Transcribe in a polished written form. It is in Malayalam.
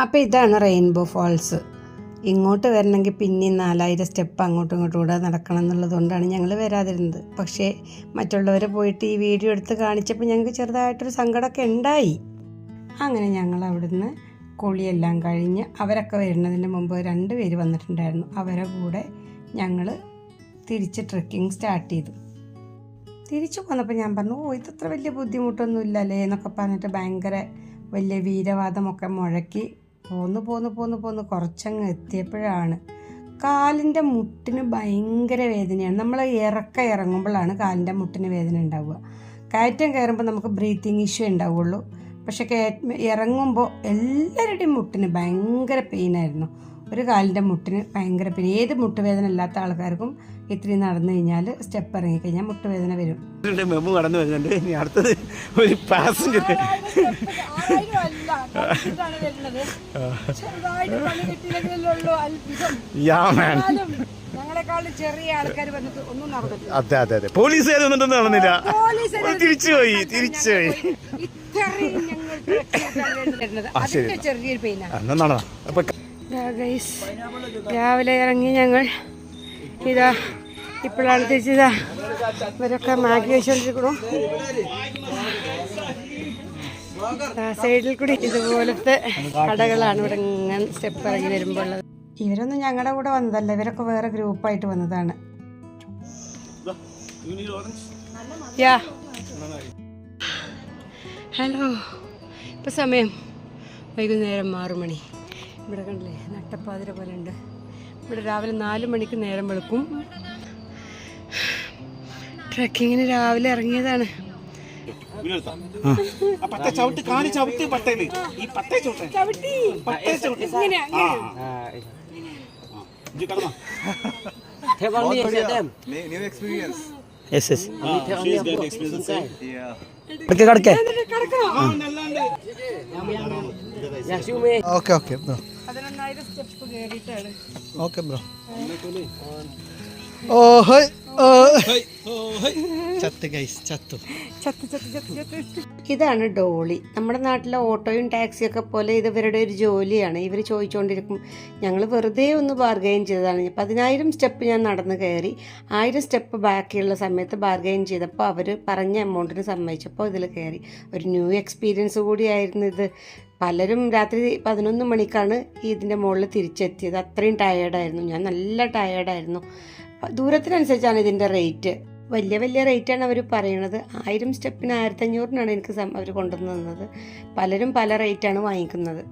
അപ്പോൾ ഇതാണ് റെയിൻബോ ഫാൾസ്. ഇങ്ങോട്ട് വരണമെങ്കിൽ പിന്നെയും 4000 സ്റ്റെപ്പ് അങ്ങോട്ടും ഇങ്ങോട്ടും കൂടെ നടക്കണം എന്നുള്ളതുകൊണ്ടാണ് ഞങ്ങൾ വരാതിരുന്നത്. പക്ഷേ മറ്റുള്ളവരെ പോയിട്ട് ഈ വീഡിയോ എടുത്ത് കാണിച്ചപ്പോൾ ഞങ്ങൾക്ക് ചെറുതായിട്ടൊരു സങ്കടമൊക്കെ ഉണ്ടായി. അങ്ങനെ ഞങ്ങൾ അവിടുന്ന് കുളിയെല്ലാം കഴിഞ്ഞ് അവരൊക്കെ വരുന്നതിന് മുമ്പ് 2 പേര് വന്നിട്ടുണ്ടായിരുന്നു. അവരെ കൂടെ ഞങ്ങൾ തിരിച്ച് ട്രെക്കിംഗ് സ്റ്റാർട്ട് ചെയ്തു. തിരിച്ചു പോന്നപ്പോൾ ഞാൻ പറഞ്ഞു, ഇതത്ര വലിയ ബുദ്ധിമുട്ടൊന്നും ഇല്ലല്ലേ എന്നൊക്കെ പറഞ്ഞിട്ട് ഭയങ്കര വലിയ വീരവാദമൊക്കെ മുഴക്കി പോന്ന് കുറച്ചങ്ങ് എത്തിയപ്പോഴാണ് കാലിൻ്റെ മുട്ടിന് ഭയങ്കര വേദനയാണ്. നമ്മൾ ഇറങ്ങുമ്പോഴാണ് കാലിൻ്റെ മുട്ടിന് വേദന ഉണ്ടാവുക. കയറ്റം കയറുമ്പോൾ നമുക്ക് ബ്രീത്തിങ് ഇഷ്യൂ ഉണ്ടാവുള്ളൂ. പക്ഷെ ഇറങ്ങുമ്പോൾ എല്ലാവരുടെയും മുട്ടിന് ഭയങ്കര പെയിനായിരുന്നു. ഒരു കാലിൻ്റെ മുട്ടിന് ഭയങ്കര പെയിൻ. ഏത് മുട്ടുവേദന ഇല്ലാത്ത ആൾക്കാർക്കും ഇത്രയും നടന്നു കഴിഞ്ഞാൽ സ്റ്റെപ്പ് ഇറങ്ങിക്കഴിഞ്ഞാൽ മുട്ടുവേദന വരും. കടന്നു വരുന്നുണ്ട്. ഇനി അടുത്തത് ഒരു പാസഞ്ചർ. അതെ അതെ അതെ, പോലീസുകാർ വന്നിട്ടൊന്നും നടന്നില്ല. തിരിച്ചുപോയി. ചെറിയൊരു പെയിനാണ്. രാവിലെ ഇറങ്ങി ഞങ്ങൾ ഇതാ ഇപ്പോഴാണ് തിരിച്ചതാ. ഇവരൊക്കെ മാഗി കഴിച്ചുകൊണ്ടിരിക്കണു. സൈഡിൽ കൂടി ഇതുപോലത്തെ കടകളാണ് ഇവിടെ ഇങ്ങനെ സ്റ്റെപ്പ് ഇറങ്ങി വരുമ്പോൾ ഉള്ളത്. ഇവരൊന്നും ഞങ്ങളുടെ കൂടെ വന്നതല്ല, ഇവരൊക്കെ വേറെ ഗ്രൂപ്പായിട്ട് വന്നതാണ്. ഹലോ, ഇപ്പം സമയം വൈകുന്നേരം 6 മണി. ഇവിടെ കണ്ടില്ലേ നട്ടപ്പാതിര പോലെ ഉണ്ട്. ഇവിടെ രാവിലെ 4 മണിക്ക് നേരം വെളുക്കും. ട്രക്കിങ്ങിന് രാവിലെ ഇറങ്ങിയതാണ്. ഇതാണ് ഡോളി. നമ്മുടെ നാട്ടിലെ ഓട്ടോയും ടാക്സിയൊക്കെ പോലെ ഇത് ഇവരുടെ ഒരു ജോലിയാണ്. ഇവർ ചോദിച്ചുകൊണ്ടിരിക്കും. ഞങ്ങൾ വെറുതെ ഒന്ന് ബാർഗെയിൻ ചെയ്തതാണ്. 10,000 സ്റ്റെപ്പ് ഞാൻ നടന്ന് കയറി. 1000 സ്റ്റെപ്പ് ബാക്കിയുള്ള സമയത്ത് ബാർഗെയിൻ ചെയ്തപ്പോൾ അവർ പറഞ്ഞ എമൗണ്ടിന് സമ്മതിച്ചപ്പോൾ ഇതിൽ കയറി. ഒരു ന്യൂ എക്സ്പീരിയൻസ് കൂടിയായിരുന്നു ഇത്. പലരും രാത്രി 11 മണിക്കാണ് ഇതിൻ്റെ മുകളിൽ തിരിച്ചെത്തിയത്. അത്രയും ടയേർഡായിരുന്നു. ഞാൻ നല്ല ടയേർഡായിരുന്നു. ദൂരത്തിനനുസരിച്ചാണ് ഇതിൻ്റെ റേറ്റ്. വലിയ റേറ്റാണ് അവർ പറയണത്. 1000 സ്റ്റെപ്പിന് 1500 എനിക്ക് അവർ കൊണ്ടുവന്ന് തന്നത്. പലരും പല റേറ്റാണ് വാങ്ങിക്കുന്നത്.